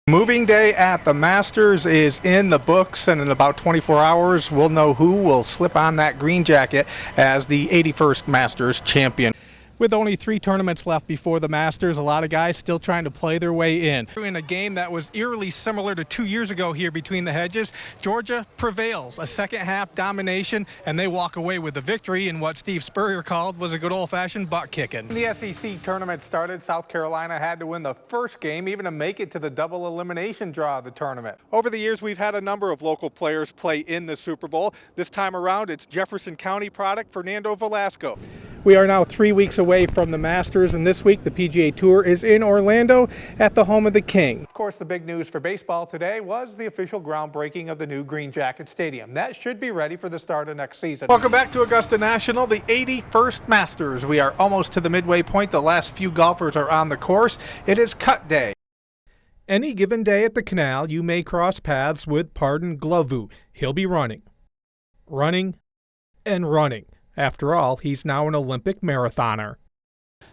Moving day at the Masters is in the books, and in about 24 hours we'll know who will slip on that green jacket as the 81st Masters champion. With only 3 tournaments left before the Masters, a lot of guys still trying to play their way in. In a game that was eerily similar to 2 years ago here between the hedges, Georgia prevails, a second half domination, and they walk away with the victory in what Steve Spurrier called was a good old-fashioned butt kicking. When the SEC tournament started, South Carolina had to win the first game even to make it to the double elimination draw of the tournament. Over the years, we've had a number of local players play in the Super Bowl. This time around, it's Jefferson County product Fernando Velasco. We are now 3 weeks away from the Masters, and this week the PGA Tour is in Orlando at the home of the King. Of course, the big news for baseball today was the official groundbreaking of the new Green Jacket Stadium. That should be ready for the start of next season. Welcome back to Augusta National, the 81st Masters. We are almost to the midway point. The last few golfers are on the course. It is cut day. Any given day at the Canal, you may cross paths with Pardon Glovu. He'll be running, and running. After all, he's now an Olympic marathoner.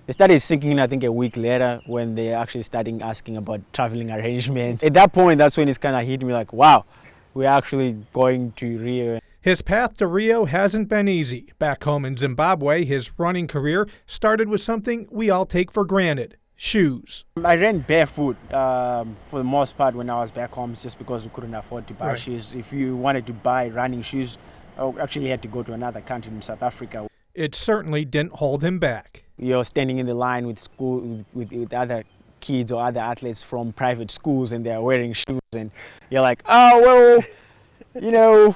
They started sinking in, I think, a week later when they actually started asking about traveling arrangements. At that point, that's when it's kind of hit me like, wow, we're actually going to Rio. His path to Rio hasn't been easy. Back home in Zimbabwe, his running career started with something we all take for granted: shoes. I ran barefoot for the most part when I was back home, just because we couldn't afford to buy shoes. If you wanted to buy running shoes, I actually had to go to another country in South Africa. It certainly didn't hold him back. You're standing in the line with with other kids or other athletes from private schools, and they're wearing shoes, and you're like, oh well,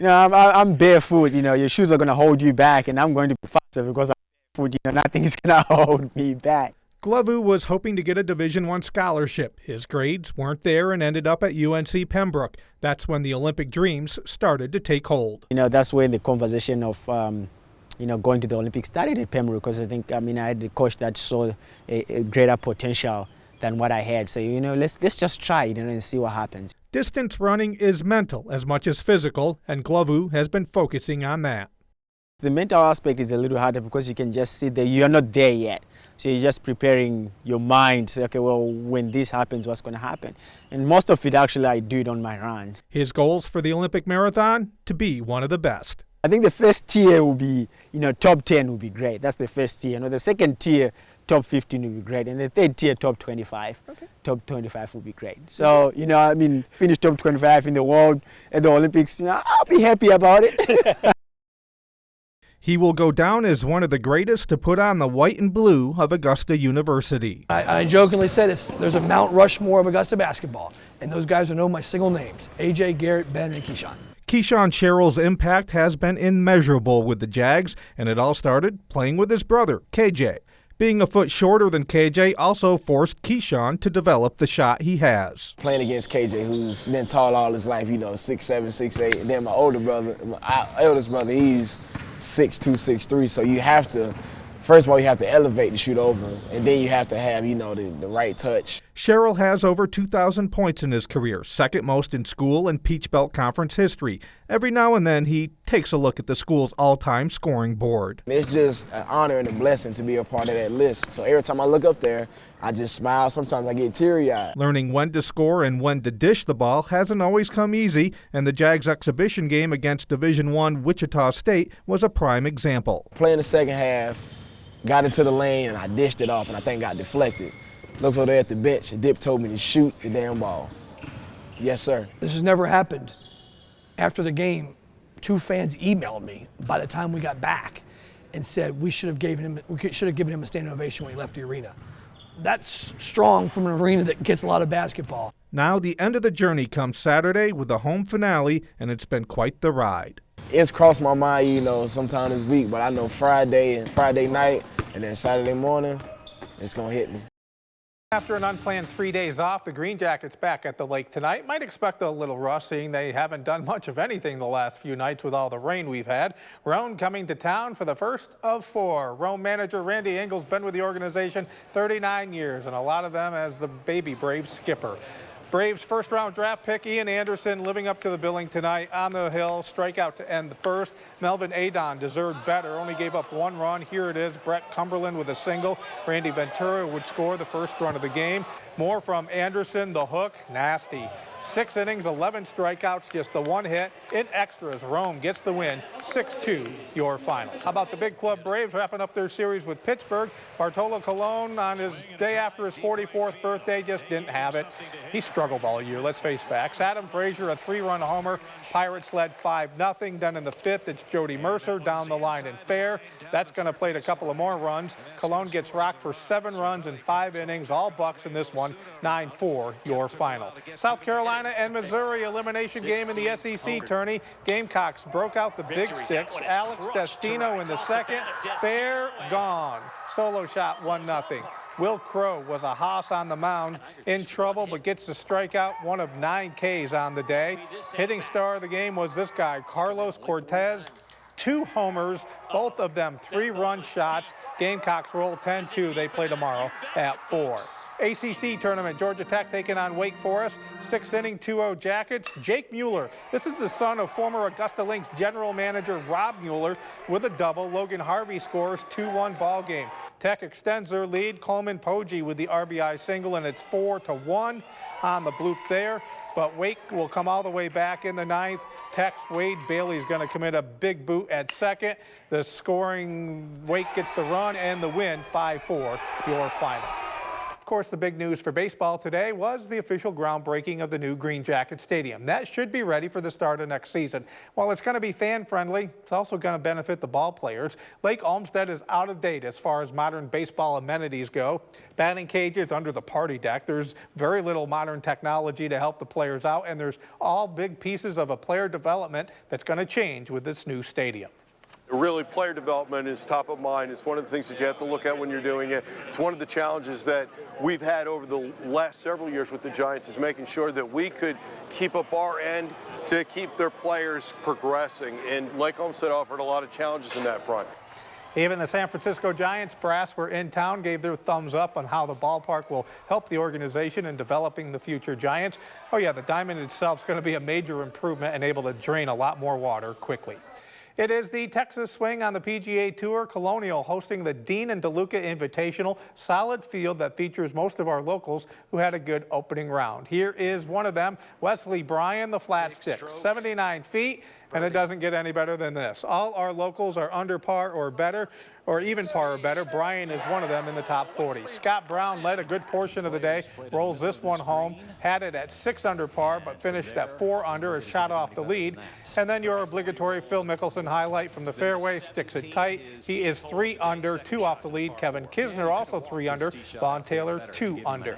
I'm barefoot. Your shoes are gonna hold you back, and I'm going to be faster because I'm barefoot. Nothing is gonna hold me back. Glovu was hoping to get a Division I scholarship. His grades weren't there and ended up at UNC Pembroke. That's when the Olympic dreams started to take hold. That's when the conversation of, going to the Olympics started at Pembroke, because I had a coach that saw a greater potential than what I had. So, let's just try it and see what happens. Distance running is mental as much as physical, and Glovu has been focusing on that. The mental aspect is a little harder because you can just sit there. You're not there yet. So you're just preparing your mind, say, okay, well, when this happens, what's going to happen? And most of it, actually, I do it on my runs. His goals for the Olympic marathon? To be one of the best. I think the first tier will be, top 10 will be great. That's the first tier. The second tier, top 15 will be great. And the third tier, top 25. Okay. Top 25 will be great. So, finish top 25 in the world at the Olympics, I'll be happy about it. He will go down as one of the greatest to put on the white and blue of Augusta University. I jokingly say this: there's a Mount Rushmore of Augusta basketball, and those guys will know my single names: AJ, Garrett, Ben, and Keyshawn. Keyshawn Sherrill's impact has been immeasurable with the Jags, and it all started playing with his brother, KJ. Being a foot shorter than KJ also forced Keyshawn to develop the shot he has. Playing against KJ, who's been tall all his life, 6'7", 6'8", and then my older brother, my eldest brother, he's 6'2", 6'3", so you have to, first of all, you have to elevate to shoot over, and then you have to have, the right touch. Sherrill has over 2,000 points in his career, second most in school and Peach Belt Conference history. Every now and then, he takes a look at the school's all-time scoring board. It's just an honor and a blessing to be a part of that list. So every time I look up there, I just smile. Sometimes I get teary-eyed. Learning when to score and when to dish the ball hasn't always come easy, and the Jags' exhibition game against Division I Wichita State was a prime example. Playing the second half, got into the lane, and I dished it off, and I think got deflected. Looked over there at the bench, and Dip told me to shoot the damn ball. Yes, sir. This has never happened. After the game, 2 fans emailed me by the time we got back and said we should have given him a standing ovation when he left the arena. That's strong from an arena that gets a lot of basketball. Now the end of the journey comes Saturday with the home finale, and it's been quite the ride. It's crossed my mind, sometime this week, but I know Friday night and then Saturday morning, it's going to hit me. After an unplanned 3 days off, the Green Jackets back at the lake tonight. Might expect a little rush, seeing they haven't done much of anything the last few nights with all the rain we've had. Roan coming to town for the first of 4. Roan manager Randy Engel's been with the organization 39 years, and a lot of them as the Baby Braves skipper. Braves first-round draft pick Ian Anderson living up to the billing tonight on the hill. Strikeout to end the first. Melvin Adon deserved better. Only gave up 1 run. Here it is. Brett Cumberland with a single. Randy Ventura would score the first run of the game. More from Anderson. The hook. Nasty. 6 innings, 11 strikeouts, just the 1 hit. In extras, Rome gets the win, 6-2, your final. How about the Big Club Braves wrapping up their series with Pittsburgh? Bartolo Colon on his day after his 44th birthday just didn't have it. He struggled all year, let's face facts. Adam Frazier, a 3-run homer. Pirates led 5-0. Then in the 5th, it's Jody Mercer down the line and fair. That's going to plate a couple of more runs. Colon gets rocked for 7 runs in 5 innings, all Bucks in this one, 9-4, your final. South Carolina and Missouri elimination game in the SEC tourney. Gamecocks broke out the big sticks. Alex Destino in the second. Fair, gone. Solo shot, 1-0. Will Crow was a hoss on the mound, in trouble, but gets the strikeout, 1 of 9 Ks on the day. Hitting star of the game was this guy, Carlos Cortez. 2 homers, both of them 3-run shots. Gamecocks roll 10-2. They play tomorrow at 4. ACC tournament, Georgia Tech taking on Wake Forest. 6th inning, 2-0 Jackets. Jake Mueller, this is the son of former Augusta Lynx general manager Rob Mueller with a double. Logan Harvey scores, 2-1 ball game. Tech extends their lead. Coleman Poggi with the RBI single, and it's 4-1 on the bloop there. But Wake will come all the way back in the 9th. Tech's Wade Bailey is going to commit a big boot at second. The scoring, Wake gets the run and the win, 5-4, your final. Of course, the big news for baseball today was the official groundbreaking of the new Green Jacket Stadium. That should be ready for the start of next season. While it's going to be fan-friendly, it's also going to benefit the ball players. Lake Olmsted is out of date as far as modern baseball amenities go. Batting cages under the party deck. There's very little modern technology to help the players out, and there's all big pieces of a player development that's going to change with this new stadium. Really, player development is top of mind. It's one of the things that you have to look at when you're doing it. It's one of the challenges that we've had over the last several years with the Giants, is making sure that we could keep up our end to keep their players progressing. And Lake Olmsted offered a lot of challenges in that front. Even the San Francisco Giants brass were in town, gave their thumbs up on how the ballpark will help the organization in developing the future Giants. Oh yeah, the diamond itself is going to be a major improvement and able to drain a lot more water quickly. It is the Texas Swing on the PGA Tour. Colonial hosting the Dean and DeLuca Invitational. Solid field that features most of our locals who had a good opening round. Here is one of them, Wesley Bryan, the flat stick, 79 feet, and it doesn't get any better than this. All our locals are under par or better, or even par or better. Bryan is one of them in the top 40. Scott Brown led a good portion of the day, rolls this one home, had it at 6 under par, but finished at 4 under, a shot off the lead. And then your obligatory Phil Mickelson highlight from the fairway, sticks it tight. He is 3 under, 2 off the lead. Kevin Kisner also 3 under. Vaughn Taylor 2 under.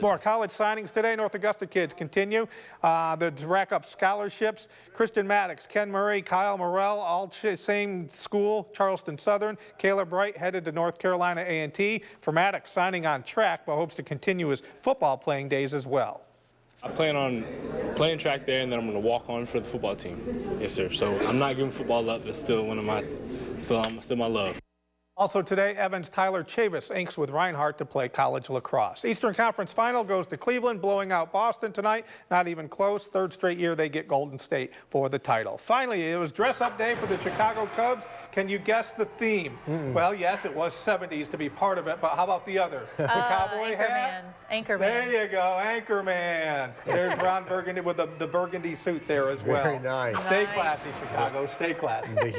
More college signings today. North Augusta kids continue to rack up scholarships. Christian Maddox, Ken Murray, Kyle Morrell, all same school, Charleston Southern. Caleb Wright headed to North Carolina A&T. For Maddox, signing on track, but hopes to continue his football playing days as well. I plan on playing track there, and then I'm going to walk on for the football team. Yes, sir. So I'm not giving football up. It's still one of my, still my love. Also today, Evans Tyler Chavis inks with Reinhardt to play college lacrosse. Eastern Conference Final goes to Cleveland, blowing out Boston tonight. Not even close. 3rd straight year they get Golden State for the title. Finally, it was dress-up day for the Chicago Cubs. Can you guess the theme? Well, yes, it was 70s to be part of it, but how about the other? The cowboy hat? Anchorman. There you go, Anchorman. There's Ron Burgundy with the burgundy suit there as well. Very nice. Stay classy, Chicago. Stay classy.